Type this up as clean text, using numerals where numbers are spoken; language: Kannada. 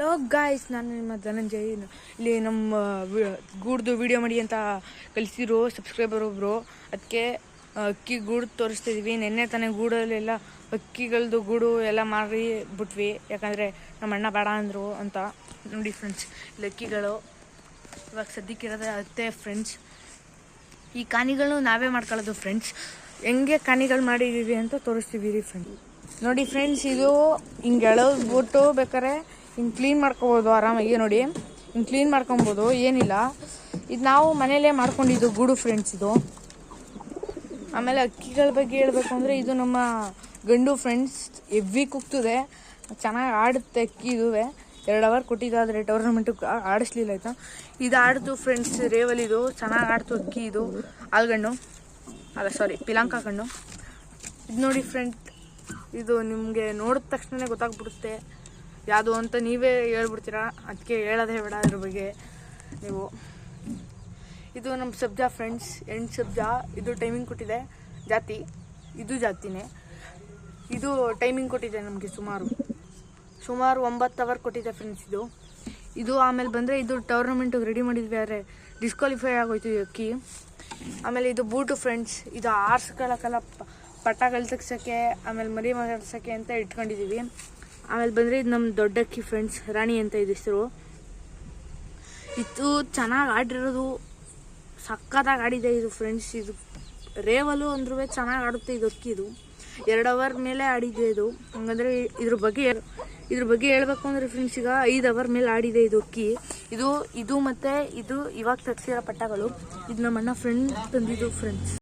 ಹಲೋ ಗಾಯ್ಸ್, ನಾನು ನಿಮ್ಮ ಧನಂಜಯ್. ಇಲ್ಲಿ ನಮ್ಮ ಗೂಡ್ದು ವಿಡಿಯೋ ಮಾಡಿ ಅಂತ ಕಲಿಸಿರೋ ಸಬ್ಸ್ಕ್ರೈಬರ್ ಒಬ್ಬರು, ಅದಕ್ಕೆ ಅಕ್ಕಿ ಗೂಡು ತೋರಿಸ್ತಿದ್ವಿ. ನೆನ್ನೆ ತಾನೇ ಗೂಡಲ್ಲೆಲ್ಲ ಅಕ್ಕಿಗಳದ್ದು ಗೂಡು ಎಲ್ಲ ಮಾರಿ ಬಿಟ್ವಿ, ಯಾಕಂದರೆ ನಮ್ಮ ಅಣ್ಣ ಬೇಡ ಅಂದರು ಅಂತ. ನೋಡಿ ಫ್ರೆಂಡ್ಸ್, ಇಲ್ಲಿ ಅಕ್ಕಿಗಳು ಇವಾಗ ಸದ್ಯಕ್ಕಿರೋದೇ ಅತ್ತೆ ಫ್ರೆಂಡ್ಸ್. ಈ ಕಾನಿಗಳು ನಾವೇ ಮಾಡ್ಕೊಳ್ಳೋದು ಫ್ರೆಂಡ್ಸ್. ಹೆಂಗೆ ಕಾನಿಗಳು ಮಾಡಿದ್ದೀವಿ ಅಂತ ತೋರಿಸ್ತೀವಿ ಫ್ರೆಂಡ್ಸ್. ನೋಡಿ ಫ್ರೆಂಡ್ಸ್, ಇದು ಹಿಂಗೆ ಎಳೆದ್ಬಿಟ್ಟು ಬೇಕಾದ್ರೆ ಹಿಂಗೆ ಕ್ಲೀನ್ ಮಾಡ್ಕೊಬೋದು ಆರಾಮಾಗಿ. ನೋಡಿ ಹಿಂಗೆ ಕ್ಲೀನ್ ಮಾಡ್ಕೊಬೋದು, ಏನಿಲ್ಲ. ಇದು ನಾವು ಮನೇಲೇ ಮಾಡ್ಕೊಂಡಿದ್ದು ಗೂಡು ಫ್ರೆಂಡ್ಸ್ ಇದು. ಆಮೇಲೆ ಅಕ್ಕಿಗಳ ಬಗ್ಗೆ ಹೇಳ್ಬೇಕು ಅಂದರೆ, ಇದು ನಮ್ಮ ಗಂಡು ಫ್ರೆಂಡ್ಸ್. ಹೆವಿ ಕುಗ್ತದೆ, ಚೆನ್ನಾಗಿ ಆಡುತ್ತೆ ಅಕ್ಕಿ. ಇದುವೆ 2 ಅವರ್ ಕೊಟ್ಟಿದ್ದಾದರೆ ಟೂರ್ನಮೆಂಟಿಗೆ ಆಡಿಸ್ಲಿಲ್ಲ ಆಯಿತಾ. ಇದು ಆಡ್ತು ಫ್ರೆಂಡ್ಸ್, ರೇವಲಿದು ಚೆನ್ನಾಗಿ ಆಡ್ತು ಅಕ್ಕಿ. ಇದು ಆಲ್ಗಣ್ಣು ಅಲ್ಲ, ಸಾರಿ, ಪಿಲಾಂಕ ಕಣ್ಣು. ಇದು ನೋಡಿ ಫ್ರೆಂಡ್, ಇದು ನಿಮಗೆ ನೋಡಿದ ತಕ್ಷಣ ಗೊತ್ತಾಗ್ಬಿಡುತ್ತೆ ಯಾವುದು ಅಂತ. ನೀವೇ ಹೇಳ್ಬಿಡ್ತೀರಾ, ಅದಕ್ಕೆ ಹೇಳೋದೇ ಬೇಡ ಅದ್ರ ಬಗ್ಗೆ ನೀವು. ಇದು ನಮ್ಮ ಸಬ್ಜಾ ಫ್ರೆಂಡ್ಸ್, ಹೆಣ್ಣು ಸಬ್ಜಾ. ಇದು ಟೈಮಿಂಗ್ ಕೊಟ್ಟಿದೆ ಜಾತಿ, ಇದು ಜಾತಿನೇ. ಇದು ಟೈಮಿಂಗ್ ಕೊಟ್ಟಿದೆ ನಮಗೆ ಸುಮಾರು 9 ಅವರ್ ಕೊಟ್ಟಿದೆ ಫ್ರೆಂಡ್ಸ್ ಇದು. ಆಮೇಲೆ ಬಂದರೆ ಇದು ಟೂರ್ನಮೆಂಟಿಗೆ ರೆಡಿ ಮಾಡಿದ್ವಿ, ಆದರೆ ಡಿಸ್ಕ್ವಾಲಿಫೈ ಆಗೋಯ್ತು ಈ ಅಕ್ಕಿ. ಆಮೇಲೆ ಇದು ಬೂಟು ಫ್ರೆಂಡ್ಸ್. ಇದು ಆರ್ಸ್ಕೊಳ್ಳೋಕ್ಕೆಲ್ಲ ಪಟಾಗಳು ತೆಗ್ಸೋಕ್ಕೆ, ಆಮೇಲೆ ಮರಿ ಮಾಡ್ಸೋಕ್ಕೆ ಅಂತ ಇಟ್ಕೊಂಡಿದ್ದೀವಿ. ಆಮೇಲೆ ಬಂದರೆ ಇದು ನಮ್ಮ ದೊಡ್ಡ ಅಕ್ಕಿ ಫ್ರೆಂಡ್ಸ್, ರಾಣಿ ಅಂತ ಇದು ಹೆಸರು. ಇದು ಚೆನ್ನಾಗಿ ಆಡಿರೋದು, ಸಕ್ಕತ್ತಾಗಿ ಆಡಿದೆ ಇದು ಫ್ರೆಂಡ್ಸ್. ಇದು ರೇವಲು ಅಂದ್ರೂ ಚೆನ್ನಾಗಿ ಆಡುತ್ತೆ ಇದು ಅಕ್ಕಿ. ಇದು 2 ಅವರ್ ಮೇಲೆ ಆಡಿದೆ ಇದು. ಹಂಗಂದರೆ ಇದ್ರ ಬಗ್ಗೆ ಹೇಳ್ಬೇಕು ಅಂದರೆ ಫ್ರೆಂಡ್ಸ್, ಈಗ 5 ಅವರ್ ಮೇಲೆ ಆಡಿದೆ ಇದು ಅಕ್ಕಿ. ಇದು ಮತ್ತು ಇದು ಇವಾಗ ತೆಗ್ಸಿರೋ ಪಟ್ಟಗಳು. ಇದು ನಮ್ಮ ಅಣ್ಣ ಫ್ರೆಂಡ್ ತಂದಿದ್ದು ಫ್ರೆಂಡ್ಸ್.